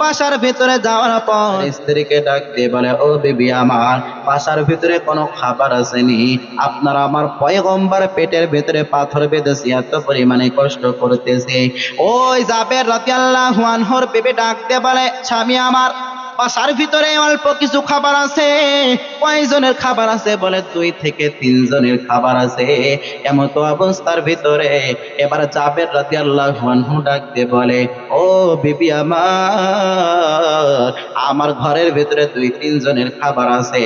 বাসার ভিতরে যাওয়ার পর স্ত্রীকে ডাক দিয়ে বলে, ও বিবি আমার, বাসার ভিতরে কোনো খাবার আসেনি। আপনারা আমার পয়গম্বর পেটের ভিতরে পাথর বেঁধেছি, এত পরিমাণে কষ্ট করতেছে। ওই জাবের রাদিয়াল্লাহু আনহুর বিবি ডাক দিয়ে বলে, স্বামী আমার, বাসার ভিতরে অল্প কিছু খাবার আছে। কয়জনের খাবার আছে? বলে 2 থেকে 3 জনের খাবার আছে। এমতো অবস্থার ভিতরে এবার জাবের রাদিয়াল্লাহু আনহু ডাক দিয়ে বলে, ও বিবি আমার ঘরের ভিতরে 2-3 জনের খাবার আছে।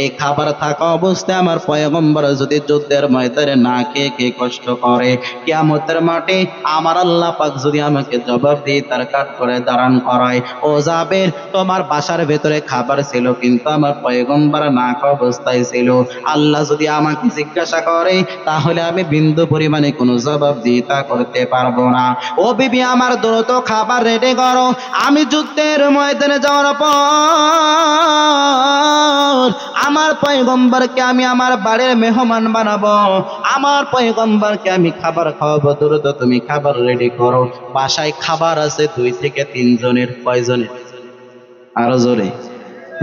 এই খাবার থাকা অবস্থায় আমার পয়গম্বর যদি যুদ্ধের ময়দানে না খেয়ে খেয়ে কষ্ট করে, কিয়ামতের মাঠে আমার আল্লাহ পাক যদি আমাকে জবাব দিয়ে তার কাঠ করে দাঁড়ান করায়, ও জাবের তোমার বাসার ভেতরে খাবার ছিল কিন্তু আমার পয়গম্বর না খাওয়া অবস্থায় ছিল। আল্লাহ যদি আমাকে জিজ্ঞাসা করে তাহলে আমি বিন্দু পরিমাণে কোনো জবাব দিয়ে তা করতে পারবো না। ও বিবি আমার দ্রুত খাবার রেডি করো, আমি যুদ্ধের ময়দানে যাওয়ার পর আমার পয়গম্বরকে আমি আমার বাড়ির মেহমান বানাবো, আমার পয়গম্বরকে আমি খাবার খাওয়াবো। দ্রুত তুমি খাবার রেডি করো। বাসায় খাবার আছে 2 থেকে 3 জনের। কয়জনের? আরো জোরে।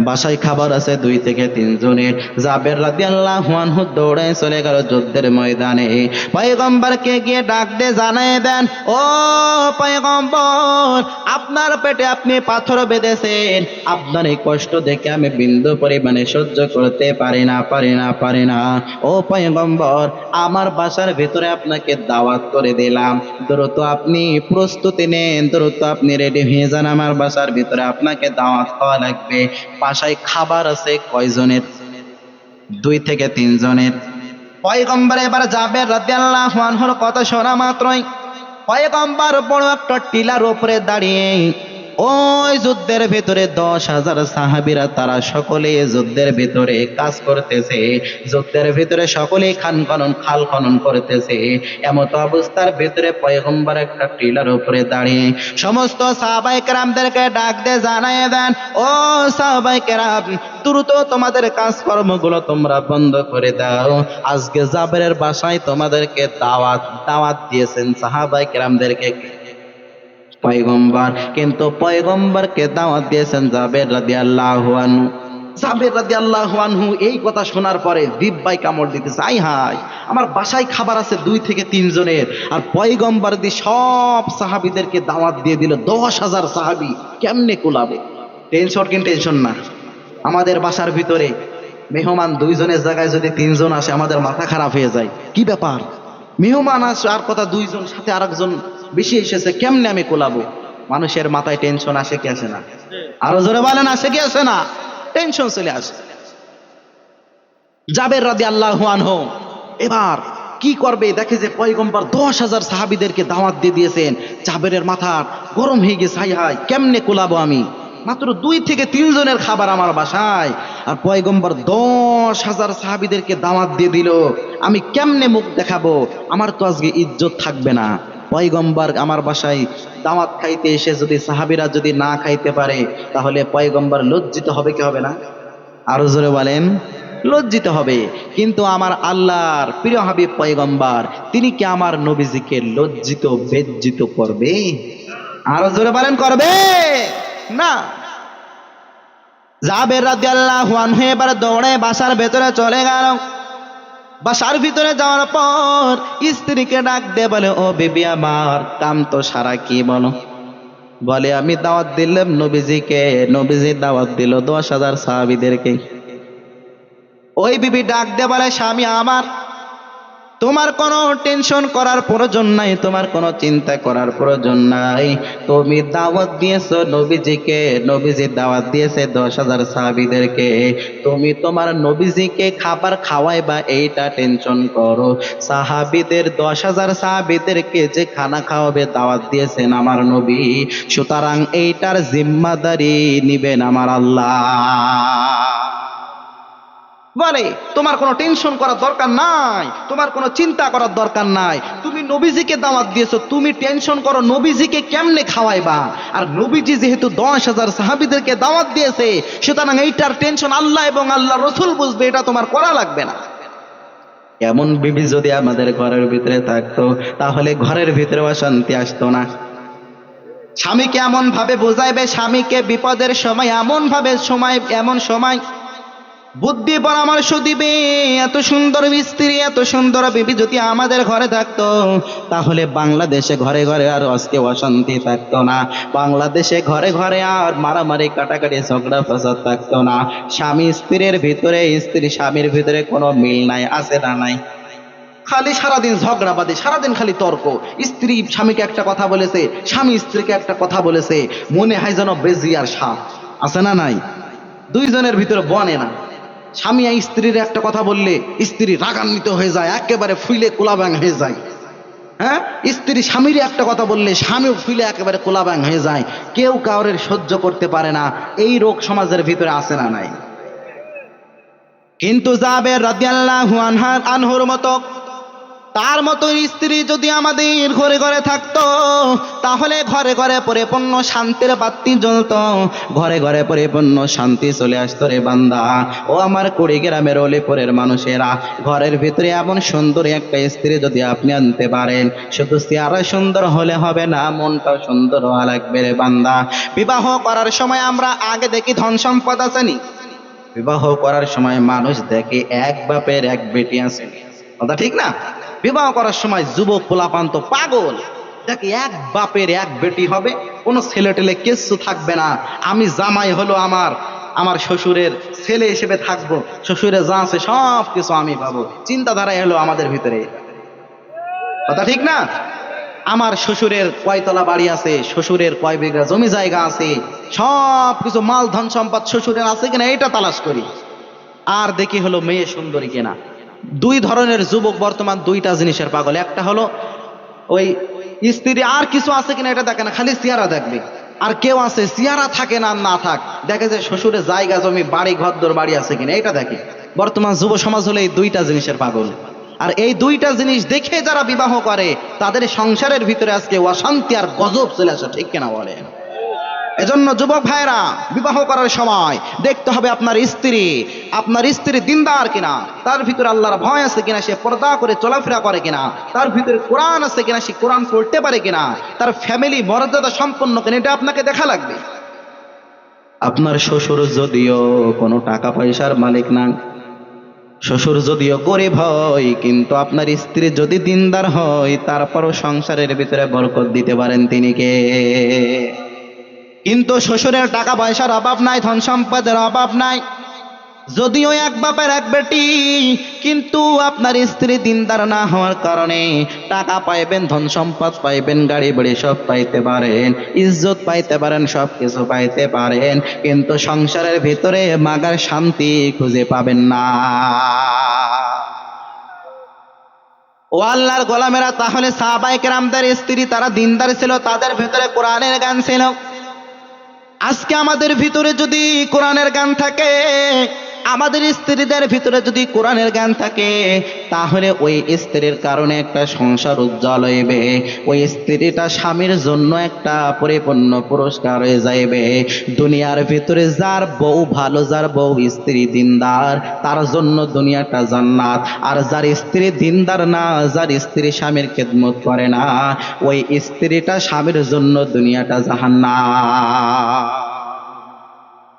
বাসায় খাবার আছে 2 থেকে 3 জনের। জাবের রাদিয়াল্লাহু আনহু দৌড়ে চলে গেল যুদ্ধের ময়দানে। পয়গম্বরকে গিয়ে ডাক দিয়ে জানায় দেন, ও পয়গম্বর, আপনার পেটে আপনি পাথর বেঁধেছেন, আপনার এই কষ্ট দেখে আমি বিন্দু পরিমাণে সহ্য করতে পারি না। ও পয়গম্বর, আমার বাসার ভিতরে আপনাকে দাওয়াত করে দিলাম, দ্রুত আপনি প্রস্তুতি নেন, দ্রুত আপনি রেডি হয়ে যান, আমার বাসার ভিতরে আপনাকে দাওয়াত খাওয়া লাগবে। বাসায় খাবার আছে কয়জনের? 2 থেকে 3 জনের। পয়গম্বর এবার জাবের রাদিয়াল্লাহু আনহুর কথা শোনা মাত্রই পয়গম্বর বড় একটা টিলার উপরে দাঁড়িয়ে ওই যুদ্ধের ভেতরে 10,000 সাহাবীরা তারা সকলে যুদ্ধের ভেতরে কাজ করতেছে, যুদ্ধের ভেতরে সকলেই খাল খনন করতেছে। এমত অবস্থার ভেতরে পয়গম্বর একটা টিলার উপরে দাঁড়িয়ে সমস্ত সাহাবায়ে কেরামদেরকে ডাক দিয়ে জানায় দেন, ও সাহাবায়ে কেরাম, দ্রুত তোমাদের কাজকর্মগুলো তোমরা বন্ধ করে দাও। আজকে জাবেরের বাসায় তোমাদেরকে দাওয়াত দিয়েছেন সাহাবায়ে কেরামদেরকে পয়গম্বর, কিন্তু পয়গম্বরকে দাওয়াত দিয়েছেন জাবের রাদিয়াল্লাহু আনহু। জাবের রাদিয়াল্লাহু আনহু এই কথা শোনার পরে দিব্যাই কামড় দিতেছে, আই হাই, আমার বাসায় খাবার আছে 2 থেকে 3 জনের, আর পয়গম্বর দি সব সাহাবীদেরকে দাওয়াত দিয়ে দিল 10,000 সাহাবী, কেমনে কুলাবে? টেনশন না। আমাদের বাসার ভিতরে মেহমান 2 জনের জায়গায় যদি 3 জন আসে আমাদের মাথা খারাপ হয়ে যায়। কি ব্যাপার, মেহমান আসে আর কথা 2 জন, সাথে আরেকজন বেশি এসেছে, কেমনে আমি কোলাবো? মানুষের মাথায় টেনশন আসে কি আসে না? আরো জোরে বলেন, আসে কি আসে না? টেনশন চলে আসে। জাবের রাদিয়াল্লাহু আনহু এবার কি করবে? দেখে যে পয়গম্বর 10,000 সাহাবীদেরকে দাওয়াত দিয়ে দিয়েছেন। জাবেরের মাথা গরম হয়ে গেছে, হাই হাই, কেমনে কোলাবো আমি? মাত্র 2 থেকে 3 জনের খাবার আমার বাসায়, আর পয়গম্বর 10,000 সাহাবীদেরকে দাওয়াত দিয়ে দিল, আমি কেমনে মুখ দেখাবো? আমার তো আজকে ইজ্জত থাকবে না। পয়গম্বর আমার বাসায় দাওয়াত খাইতে এসে যদি সাহাবীরা যদি না খাইতে পারে তাহলে পয়গম্বর লজ্জিত হবে কি হবে না? আরো জোরে বলেন, লজ্জিত হবে। কিন্তু আমার আল্লাহর প্রিয় হাবিব পয়গম্বর, তিনি কি আমার নবীজিকে লজ্জিত বেজ্জিত করবে? আরো জোরে বলেন, করবে না। জাবের রাদিয়াল্লাহু আনহু এবার দৌড়ে বাসার ভেতরে চলে গেল। বাসার ভিতরে যাওয়ার পর স্ত্রীকে ডাক দিয়ে বলে, ও বিবি আমার, কাম তো সারা কি বলো? বলে, আমি দাওয়াত দিলাম নবীজিকে, নবীজি দাওয়াত দিল 10,000 সাহাবীদেরকে। ওই বিবি ডাক দিয়ে বলে, স্বামী আমার, তোমার কোনো টেনশন করার প্রয়োজন নাই, তোমার কোনো চিন্তা করার প্রয়োজন নাই। তুমি দাওয়াত দিয়েছো নবীজিকে, নবীজি দাওয়াত দিয়েছে 10,000 সাহাবীদেরকে, তুমি তোমার নবীজিকে খাবার খাওয়াইবা এইটা টেনশন করো। সাহাবীদের 10,000 সাহাবীদেরকে যে খানা খাওয়াবে দাওয়াত দিয়েছেন আমার নবী, সুতরাং এইটার জিম্মাদারি নিবেন আমার আল্লাহ। বলে, তোমার কোনো টেনশন করার দরকার নাই, তোমার কোনো চিন্তা করার দরকার নাই, তুমি নবীজিকে দাওয়াত দিয়েছো, তুমি টেনশন করো নবীজিকে কেমনে খাওয়াইবা। আর নবীজি যেহেতু 10,000 সাহাবীদেরকে দাওয়াত দিয়েছে, সুতরাং এইটার টেনশন আল্লাহ এবং আল্লাহ রসুল বুঝবে, এটা তোমার করা লাগবে না। এমন বিবি যদি আমাদের ঘরের ভিতরে থাকতো তাহলে ঘরের ভিতরে অশান্তি আসতো না। স্বামীকে এমন ভাবে বোঝাইবে, স্বামীকে বিপদের সময় এমন ভাবে এমন সময় বুদ্ধি পরামর্শ দিবে। এত সুন্দর স্ত্রী, এত সুন্দর বিবি যদি আমাদের ঘরে থাকতো, তাহলে বাংলাদেশে ঘরে ঘরে আর আজকে অশান্তি থাকতো না। বাংলাদেশে ঘরে ঘরে আর মারামারি কাটাকাটি ঝগড়া ফসাদ থাকতো না। স্বামী স্ত্রীর ভিতরে, স্ত্রী স্বামীর ভিতরে কোনো মিল নাই, আছে না নাই? খালি সারাদিন ঝগড়াবাদী, সারাদিন খালি তর্ক। স্ত্রী স্বামীকে একটা কথা বলেছে, স্বামী স্ত্রীকে একটা কথা বলেছে, মনে হয় যেন বেজি আর সাপ, আছে না নাই? দুইজনের ভিতরে বনে না। স্বামী স্ত্রীর একটা কথা বললে স্ত্রী রাগান্বিত হয়ে যায়, একেবারে ফুলে কোলাব্যাং হয়ে যায়। হ্যাঁ, স্ত্রী স্বামীর একটা কথা বললে স্বামীও ফুলে একেবারে কোলাব্যাং হয়ে যায়। কেউ কাউরের সহ্য করতে পারে না। এই রোগ সমাজের ভিতরে আছে না নাই? কিন্তু জাবের রাদিয়াল্লাহু আনহুর মতো, তার মতো স্ত্রী যদি আমাদের ঘরে ঘরে থাকতো, তাহলে ঘরে ঘরে পরিপূর্ণ শান্তির বাতি জ্বলতো, ঘরে ঘরে পরিপূর্ণ শান্তি চলে আসতো রে বান্দা। ও আমার কুড়িগ্রামের অলিপুরের মানুষেরা, ঘরের ভিতরে এমন সুন্দর একটা স্ত্রী যদি আপনি আনতে পারেন, শুধু চেহারা সুন্দর হলে হবে না, মনটাও সুন্দর হওয়া লাগবে রে বান্দা। বিবাহ করার সময় আমরা আগে দেখি ধন সম্পদ আসেনি, বিবাহ করার সময় মানুষ দেখে এক বাপের এক বেটি আছে, কথা ঠিক না? বিবাহ করার সময় যুবক পোলাপান তো পাগল, দেখে এক বাপের এক বেটি হবে, কোনো ছেলে টেলে কিচ্ছু থাকবে না। আমি জামাই হলো আমার শ্বশুরের ছেলে হিসেবে থাকবো, শ্বশুরে যা আছে সব কিছু আমি পাবো, চিন্তাধারাই হলো আমাদের ভিতরে, কথা ঠিক না? আমার শ্বশুরের কয়তলা বাড়ি আছে, শ্বশুরের কয় বিঘা জমি জায়গা আছে, সব কিছু মাল ধন সম্পদ শ্বশুরের আছে কিনা এটা তালাশ করি। আর দেখি হলো মেয়ে সুন্দরী কিনা। দুই ধরনের যুবক বর্তমান দুইটা জিনিসের পাগল। একটা হলো ওই স্ত্রী আর কিছু আছে কিনা এটা দেখে না, খালি চেহারা দেখবে। আর কেউ আছে চেহারা থাকে না, না থাক, দেখে যে শ্বশুরের জায়গা জমি বাড়ি ঘরদোর বাড়ি আছে কিনা এটা দেখে। বর্তমান যুব সমাজ হলো এই দুইটা জিনিসের পাগল। আর এই দুইটা জিনিস দেখে যারা বিবাহ করে, তাদের সংসারের ভিতরে আজকে অশান্তি আর গজব চলে আসে, ঠিক কিনা বলে? এজন্য যুবক ভাইরা, বিবাহ করার সময় দেখতে হবে আপনার স্ত্রী দিনদার কিনা, তার ভিতরে আল্লাহর ভয় আছে কিনা, সে পর্দা করে চলাফেরা করে কিনা, তার ভিতরে কোরআন আছে কিনা, সে কোরআন পড়তে পারে কিনা, তার ফ্যামিলি মর্যাদা সম্পন্ন কিনা, এটা আপনাকে দেখা লাগবে। আপনার শ্বশুর যদিও কোনো টাকা পয়সার মালিক না, শ্বশুর যদিও গরিব হয়, কিন্তু আপনার স্ত্রী যদি দিনদার হয়, তারপরও সংসারের ভিতরে বরকত দিতে পারেন তিনি কে? কিন্তু শ্বশুরের টাকা পয়সার অভাব নাই, ধন সম্পদের অভাব নাই, যদিও এক বাপের এক বেটি, কিন্তু আপনার স্ত্রী দিনদার না হওয়ার কারণে টাকা পাইবেন, ধন সম্পদ পাইবেন, গাড়ি বাড়ি সব পাইতে পারেন, ইজ্জত পাইতে পারেন, সব কিছু পাইতে পারেন, কিন্তু সংসারের ভিতরে মাগার শান্তি খুঁজে পাবেন না। ও আল্লাহর গোলামেরা, তাহলে সাহাবায়ে কেরামদের স্ত্রী তারা দিনদার ছিল, তাদের ভিতরে কোরআনের গান ছিল। আজকে আমাদের ভিতরে যদি কোরআনের গান থাকে, আমাদের স্ত্রীদের ভিতরে যদি কোরআনের গান থাকে, তাহলে ওই স্ত্রীর কারণে একটা সংসার উজ্জ্বল হইবে, ওই স্ত্রীটা স্বামীর জন্য একটা পরিপূর্ণ পুরস্কার হয়ে যাইবে। দুনিয়ার ভিতরে যার বউ ভালো, যার বউ স্ত্রী দিনদার, তার জন্য দুনিয়াটা জান্নাত। আর যার স্ত্রী দিনদার না, যার স্ত্রী স্বামীর খেদমত করে না, ওই স্ত্রীটা স্বামীর জন্য দুনিয়াটা জাহান্নাম।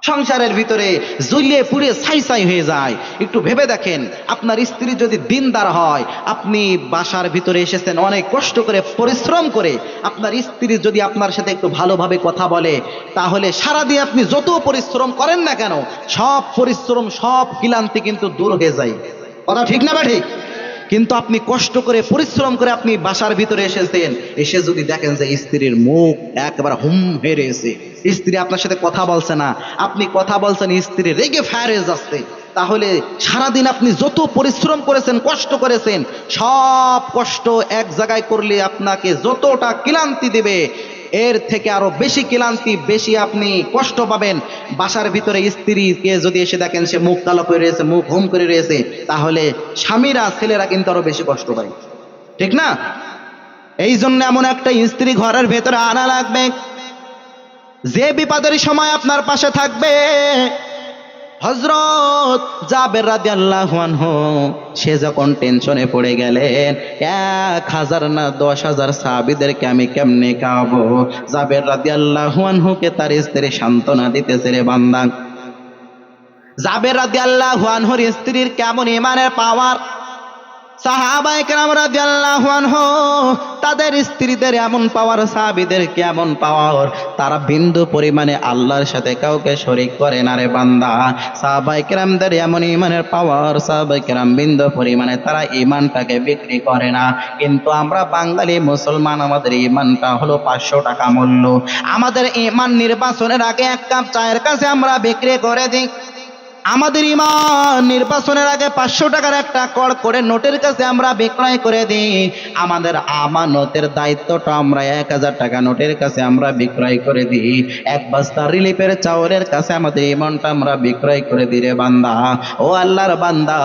সংসারের ভিতরে জ্বলিয়ে পুড়ে ছাই ছাই হয়ে যায়। একটু ভেবে দেখেন, আপনার স্ত্রী যদি দিনদার হয়, আপনি বাসার ভিতরে এসেছেন অনেক কষ্ট করে পরিশ্রম করে, আপনার স্ত্রী যদি আপনার সাথে একটু ভালোভাবে কথা বলে, তাহলে সারাদিন আপনি যত পরিশ্রম করেন না কেন, সব পরিশ্রম সব ক্লান্তি কিন্তু দূর হয়ে যায়, কথা ঠিক না বা ঠিক? কিন্তু আপনি কষ্ট করে পরিশ্রম করে আপনি বাসার ভিতরে এসেছেন, এসে যদি দেখেন যে স্ত্রীর মুখ একেবারে হুম হেরে এসে, স্ত্রী আপনার সাথে কথা বলছে না, আপনি কথা বলছেন, স্ত্রী রেগে ফায়ার হয়ে যাচ্ছে, তাহলে সারাদিন আপনি যত পরিশ্রম করেছেন, কষ্ট করেছেন, সব কষ্ট এক জায়গায় করলে আপনাকে যতটা ক্লান্তি দেবে, এর থেকে আরো বেশি ক্লান্তি, বেশি আপনি কষ্ট পাবেন বাসার ভিতরে স্ত্রীকে যদি এসে দেখেন সে মুখ কালো করে রয়েছে, মুখ হুম করে রয়েছে, তাহলে স্বামীরা, ছেলেরা কিন্তু আরো বেশি কষ্ট পায়, ঠিক না? এই জন্য এমন একটা স্ত্রী ঘরের ভেতরে আনা লাগবে, যে বিপদের সময় আপনার পাশে থাকবে। হযরত জাবের রাদিয়াল্লাহু আনহু সে যখন টেনশনে পড়ে গেলেন, 1000 না 10,000 সাহাবীদেরকে আমি কেমনে খাওয়াবো, জাবের রাদিয়াল্লাহু আনহুকে তার স্ত্রী সান্ত্বনা দিতেছে, রে বান্দা, জাবের রাদিয়াল্লাহু আনহুর স্ত্রীর কেমন ঈমানের পাওয়ার, সাহাবায়ে কেরাম রাদিয়াল্লাহু আনহু তাদের স্ত্রীদের এমন পাওয়ার, সাহাবীদের কেমন পাওয়ার, তারা বিন্দু পরিমাণে আল্লাহর সাথে কাউকে শরীক করে না রে বান্দা। সাহাবায়ে কেরামদের এমন ঈমানের পাওয়ার, সাহাবায়ে কেরাম বিন্দু পরিমাণে তারা ঈমানটাকে বিক্রি করে না। কিন্তু আমরা বাঙালি মুসলমান, আমাদের ঈমানটা হলো 500 টাকা মূল্য। আমাদের ঈমান নির্বাচনের আগে এক কাপ চায়ের কাছে আমরা বিক্রি করে দিই। আমাদের ঈমান নির্বাচনের আগে 500 টাকার একটা কড় করে নোটের কাছে আমরা বিক্রয় করে দিই। আমাদের আমানতের দায়িত্বটা আমরা 1000 টাকা নোটের কাছে আমরা বিক্রয় করে দিই। এক বস্তা রিলিফের চাউলের কাছে আমাদের ঈমানটা আমরা বিক্রয় করে দিই রে বান্দা। ও আল্লাহর বান্দা,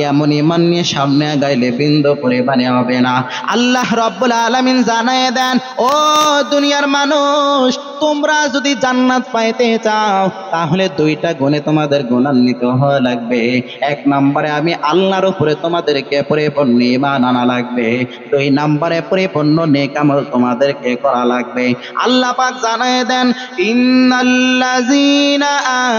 এমন ঈমান নিয়ে সামনে আগাইলে বিন্দু পরিমাণে হবে না। আল্লাহ রাব্বুল আলামিন জানায় দেন, ও দুনিয়ার মানুষ, তোমরা যদি জান্নাত পাইতে চাও তাহলে দুইটা গুণে তোমাদের গুণান্বিত হওয়া লাগবে। এক নম্বরে আমি আল্লাহর উপরে তোমাদেরকে পরিপূর্ণ ঈমান আনা লাগবে। দুই নম্বরে পরিপূর্ণ নেক আমল তোমাদেরকে করা লাগবে। আল্লাহ পাক জানায় দেন, ইন্নাল্লাযীনা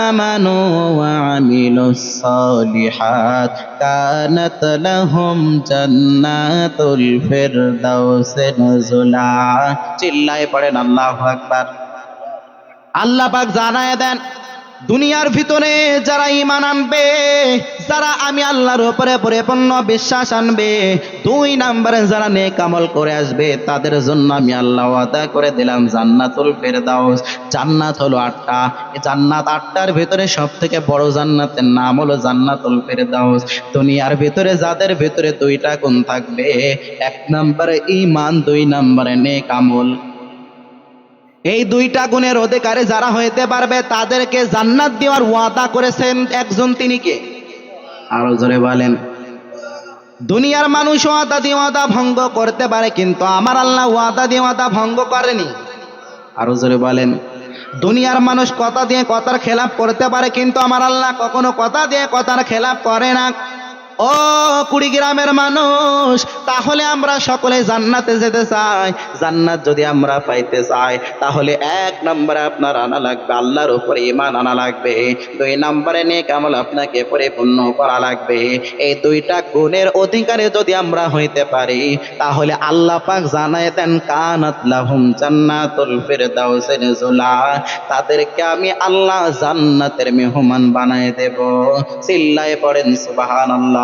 আমানু ওয়া আমিলুস সালিহাত কানাত লাহুম জান্নাতুল ফিরদাউসি নুজুলা। চিল্লায়ে পড়েন আল্লাহু আকবার। আল্লাহ পাক জানায় দেন, দুনিয়ার ভিতরে যারা ঈমান আনবে, যারা আমি আল্লাহর উপরে পরিপূর্ণ বিশ্বাস আনবে, 2 নম্বরে যারা নেক আমল করে আসবে, তাদের জন্য আমি আল্লাহ ওয়াদা করে দিলাম জান্নাতুল ফেরদাউস। জান্নাত হলো 8টা, এই জান্নাত 8টার ভিতরে সবথেকে বড় জান্নাতের নাম হলো জান্নাতুল ফেরদাউস। দুনিয়ার ভিতরে যাদের ভিতরে 2টা গুণ থাকবে, 1 নম্বরে ঈমান, 2 নম্বরে নেক আমল, এই 2টা গুণের অধিকারী যারা হইতে পারবে তাদেরকে জান্নাত দেওয়ার ওয়াদা করেছেন একজন, তিনি কে? আরো জোরে বলেন। দুনিয়ার মানুষ ওয়াদা দিয়ে ওয়াদা ভঙ্গ করতে পারে, কিন্তু আমার আল্লাহ ওয়াদা দিয়ে ওয়াদা ভঙ্গ করেনি। আরো জোরে বলেন। দুনিয়ার মানুষ কথা দিয়ে কথার খেলাপ করতে পারে, কিন্তু আমার আল্লাহ কখনো কথা দিয়ে কথার খেলাপ করে না। ও কুড়িগ্রামের মানুষ, তাহলে আমরা সকলে জান্নাতে যেতে চাই। জান্নাত যদি আমরা পাইতে চাই তাহলে 1 নম্বরে আপনার আনা লাগবে আল্লাহর উপরে ঈমান আনা লাগবে। 2 নম্বরে নেক আমল আপনাকে পরিপূর্ণ করা লাগবে। এই 2টা গুণের অধিকারী যদি আমরা হইতে পারি তাহলে আল্লাহ পাক জানায় দেন, কানাত লাহুম জান্নাতুল ফিরদাউসি নুজুলা, তাদেরকে আমি আল্লাহ জান্নাতের মেহমান বানায় দেব। চিল্লায়ে পড়েন সুবহানাল্লাহ।